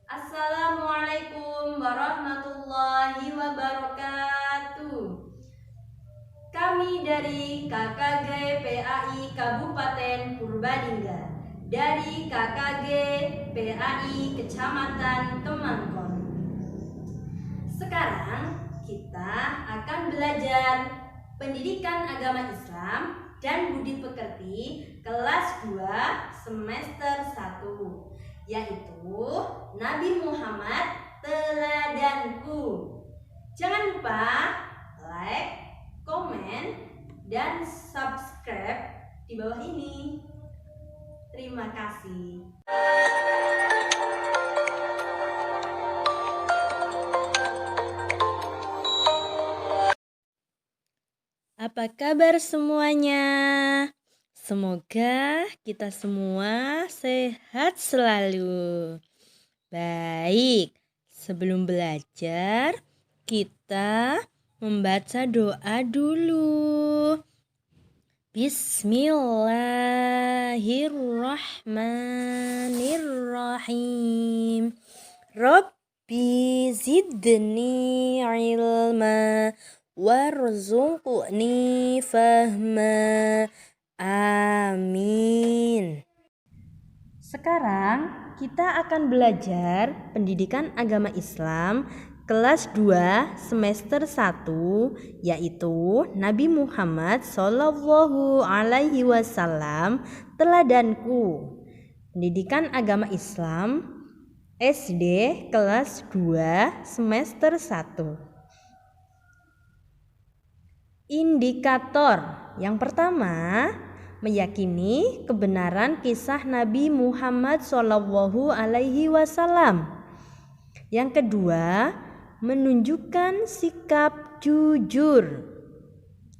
Assalamualaikum warahmatullahi wabarakatuh. Kami dari KKG PAI Kabupaten Purbalingga, dari KKG PAI Kecamatan Kemangkon. Sekarang kita akan belajar pendidikan agama Islam dan budi pekerti kelas 2 semester 1, yaitu Nabi Muhammad teladanku. Jangan lupa like, komen, dan subscribe di bawah ini. Terima kasih. Apa kabar semuanya? Semoga kita semua sehat selalu. Baik, sebelum belajar, kita membaca doa dulu. Bismillahirrahmanirrahim. Rabbi zidni ilma warzuqni fahma. Amin. Sekarang kita akan belajar pendidikan agama Islam kelas 2 semester 1, yaitu Nabi Muhammad Sallallahu Alaihi Wasallam teladanku. Pendidikan agama Islam SD kelas 2 semester 1. Indikator yang pertama, meyakini kebenaran kisah Nabi Muhammad Shallallahu Alaihi Wasallam. Yang kedua, menunjukkan sikap jujur.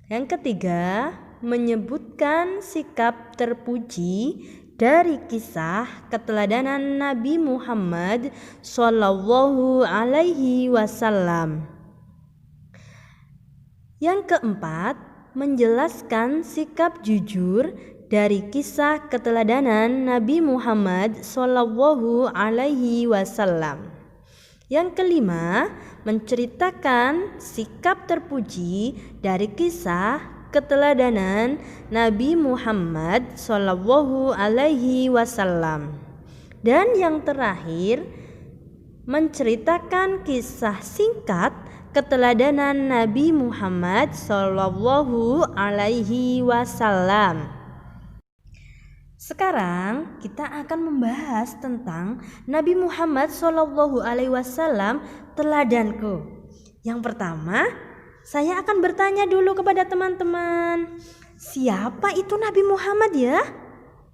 Yang ketiga, menyebutkan sikap terpuji dari kisah keteladanan Nabi Muhammad Shallallahu Alaihi Wasallam. Yang keempat, menjelaskan sikap jujur dari kisah keteladanan Nabi Muhammad Shallallahu Alaihi Wasallam. Yang kelima, menceritakan sikap terpuji dari kisah keteladanan Nabi Muhammad Shallallahu Alaihi Wasallam. Dan yang terakhir, menceritakan kisah singkat keteladanan Nabi Muhammad Sallallahu Alaihi Wasallam. Sekarang kita akan membahas tentang Nabi Muhammad Sallallahu Alaihi Wasallam teladanku. Yang pertama, saya akan bertanya dulu kepada teman-teman, siapa itu Nabi Muhammad ya?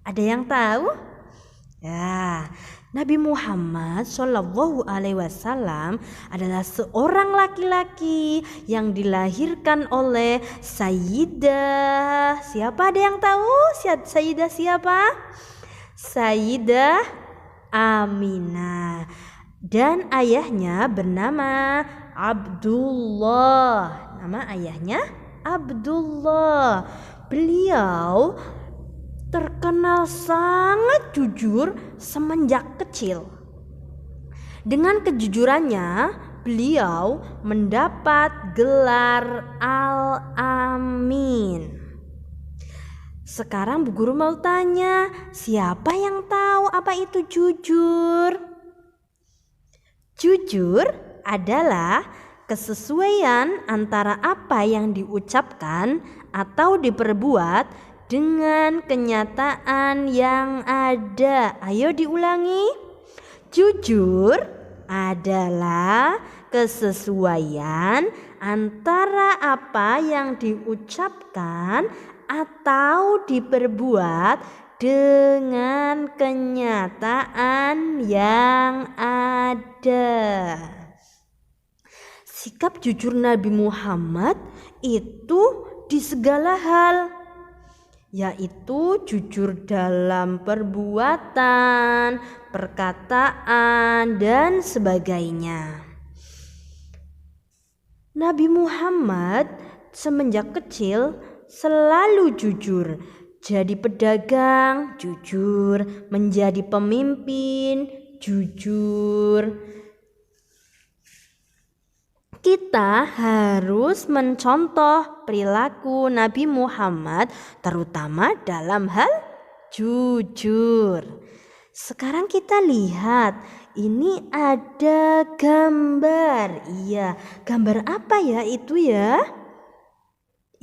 Ada yang tahu? Ya, Nabi Muhammad Shallallahu Alaihi Wasallam adalah seorang laki-laki yang dilahirkan oleh Sayyidah. Siapa, ada yang tahu Sayyidah siapa? Sayyidah Aminah. Dan ayahnya bernama Abdullah. Nama ayahnya Abdullah. Beliau terkenal sangat jujur semenjak kecil. Dengan kejujurannya, beliau mendapat gelar Al-Amin. Sekarang Bu Guru mau tanya, siapa yang tahu apa itu jujur? Jujur adalah kesesuaian antara apa yang diucapkan atau diperbuat dengan kenyataan yang ada. Ayo diulangi. Jujur adalah kesesuaian antara apa yang diucapkan atau diperbuat dengan kenyataan yang ada. Sikap jujur Nabi Muhammad itu di segala hal, yaitu jujur dalam perbuatan, perkataan, dan sebagainya. Nabi Muhammad semenjak kecil selalu jujur jadi pedagang, jujur. Menjadi pemimpin, jujur. Kita harus mencontoh perilaku Nabi Muhammad terutama dalam hal jujur. Sekarang kita lihat, ini ada gambar. Iya, gambar apa ya itu ya?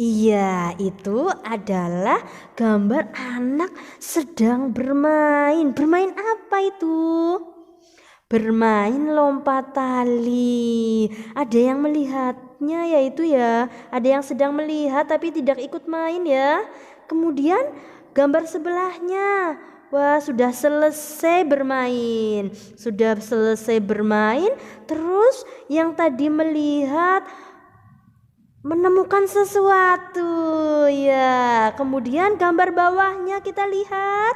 Iya, itu adalah gambar anak sedang bermain. Bermain apa itu? Bermain lompat tali. Ada yang melihatnya yaitu ya. Ada yang sedang melihat tapi tidak ikut main ya. Kemudian gambar sebelahnya. Wah, sudah selesai bermain. Sudah selesai bermain. Terus yang tadi melihat menemukan sesuatu ya. Kemudian gambar bawahnya kita lihat.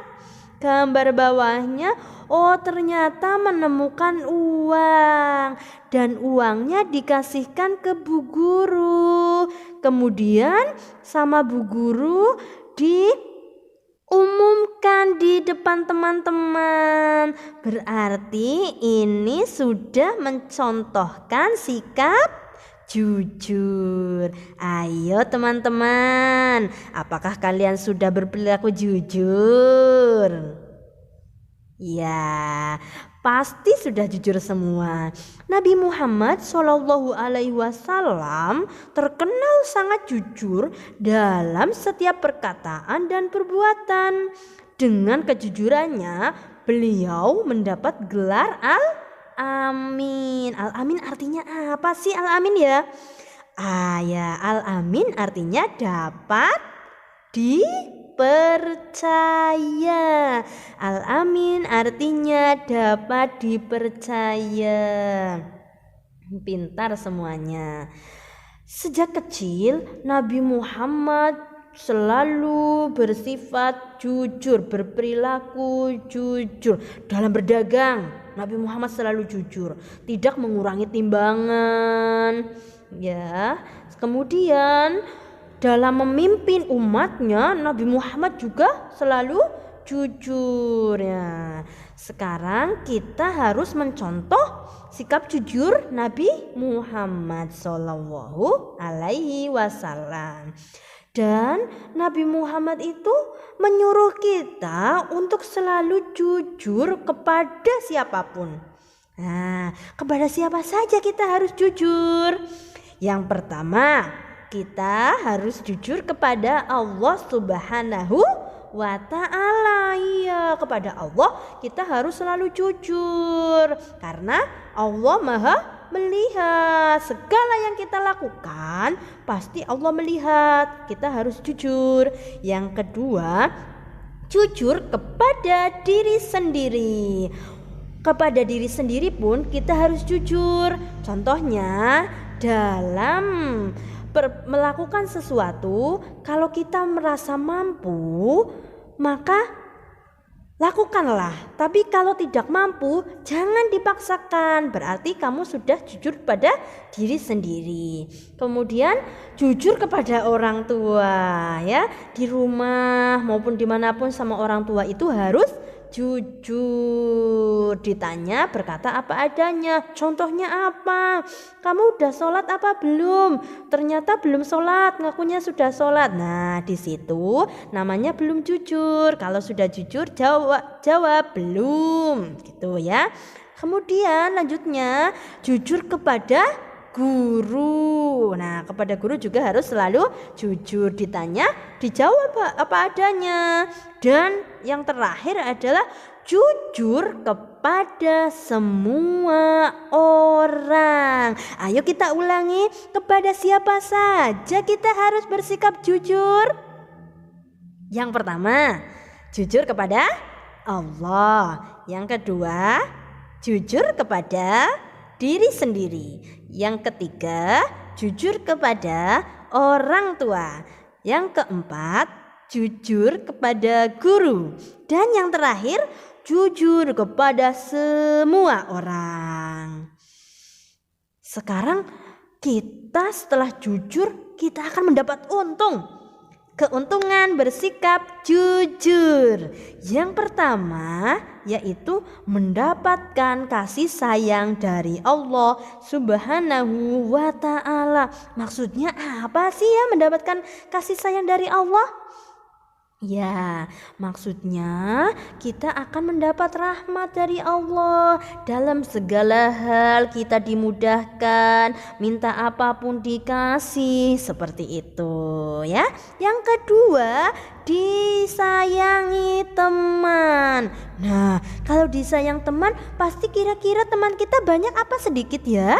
Gambar bawahnya, oh ternyata menemukan uang dan uangnya dikasihkan ke Bu Guru. Kemudian sama Bu Guru diumumkan di depan teman-teman. Berarti ini sudah mencontohkan sikap jujur. Ayo teman-teman, apakah kalian sudah berperilaku jujur? Ya, pasti sudah jujur semua. Nabi Muhammad SAW terkenal sangat jujur dalam setiap perkataan dan perbuatan. Dengan kejujurannya, beliau mendapat gelar Al-Amin. Al-Amin artinya apa sih Al-Amin ya? Ya, Al-Amin artinya dapat dipercaya. Al-Amin artinya dapat dipercaya. Pintar semuanya. Sejak kecil Nabi Muhammad selalu bersifat jujur, berperilaku jujur. Dalam berdagang Nabi Muhammad selalu jujur, tidak mengurangi timbangan. Ya, kemudian dalam memimpin umatnya Nabi Muhammad juga selalu jujur ya. Sekarang kita harus mencontoh sikap jujur Nabi Muhammad Shallallahu Alaihi Wasallam. Dan Nabi Muhammad itu menyuruh kita untuk selalu jujur kepada siapapun. Nah, kepada siapa saja kita harus jujur? Yang pertama, kita harus jujur kepada Allah Subhanahu wa ta'ala. Iya, kepada Allah kita harus selalu jujur karena Allah Maha melihat segala yang kita lakukan, pasti Allah melihat. Kita harus jujur. Yang kedua, jujur kepada diri sendiri. Kepada diri sendiri pun kita harus jujur. Contohnya dalam melakukan sesuatu, kalau kita merasa mampu, maka lakukanlah. Tapi kalau tidak mampu, jangan dipaksakan. Berarti kamu sudah jujur pada diri sendiri. Kemudian jujur kepada orang tua ya. Di rumah maupun dimanapun sama orang tua itu harus jujur. Ditanya berkata apa adanya. Contohnya apa? Kamu udah sholat apa belum? Ternyata belum sholat, ngakunya sudah sholat. Nah, di situ namanya belum jujur. Kalau sudah jujur jawab belum, gitu ya. Kemudian lanjutnya jujur kepada guru. Nah, kepada guru juga harus selalu jujur. Ditanya dijawab apa adanya. Dan yang terakhir adalah jujur kepada semua orang. Ayo kita ulangi, kepada siapa saja kita harus bersikap jujur? Yang pertama, jujur kepada Allah. Yang kedua, jujur kepada diri sendiri. Yang ketiga, jujur kepada orang tua. Yang keempat, jujur kepada guru. Dan yang terakhir, jujur kepada semua orang. Sekarang kita setelah jujur, kita akan mendapat untung. keuntungan bersikap jujur. Yang pertama yaitu mendapatkan kasih sayang dari Allah Subhanahu wa ta'ala. Maksudnya apa sih ya mendapatkan kasih sayang dari Allah? Ya, maksudnya kita akan mendapat rahmat dari Allah. Dalam segala hal kita dimudahkan, minta apapun dikasih, seperti itu ya. Yang kedua, disayangi teman. Nah, kalau disayang teman, pasti kira-kira teman kita banyak apa sedikit ya?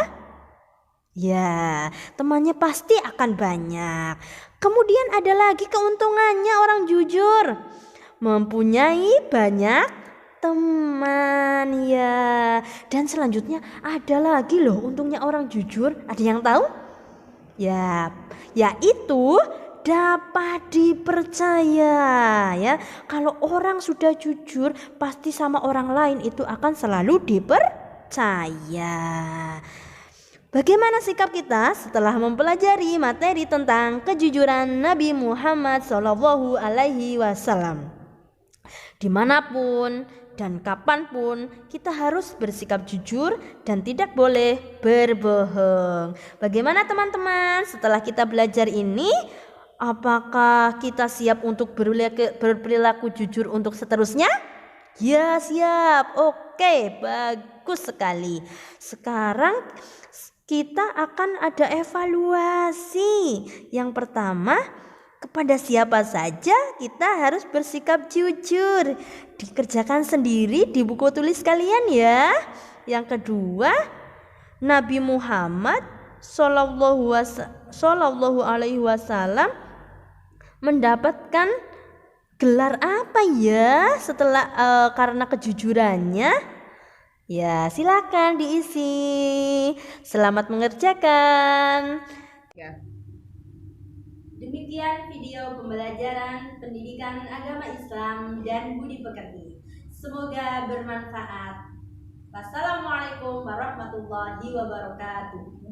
Ya, temannya pasti akan banyak. Kemudian ada lagi keuntungannya orang jujur, mempunyai banyak teman ya. Dan selanjutnya ada lagi loh untungnya orang jujur. Ada yang tahu? Ya, yaitu dapat dipercaya ya. Kalau orang sudah jujur, pasti sama orang lain itu akan selalu dipercaya. Bagaimana sikap kita setelah mempelajari materi tentang kejujuran Nabi Muhammad SAW? Dimanapun dan kapanpun kita harus bersikap jujur dan tidak boleh berbohong. Bagaimana teman-teman setelah kita belajar ini? Apakah kita siap untuk berperilaku jujur untuk seterusnya? Ya, siap. Oke, bagus sekali. Sekarang kita akan ada evaluasi. Yang pertama, kepada siapa saja kita harus bersikap jujur. Dikerjakan sendiri di buku tulis kalian ya. Yang kedua, Nabi Muhammad Sallallahu Alaihi Wasallam mendapatkan gelar apa ya setelah karena kejujurannya? Ya, silakan diisi. Selamat mengerjakan. Demikian video pembelajaran pendidikan agama Islam dan budi pekerti. Semoga bermanfaat. Wassalamualaikum warahmatullahi wabarakatuh.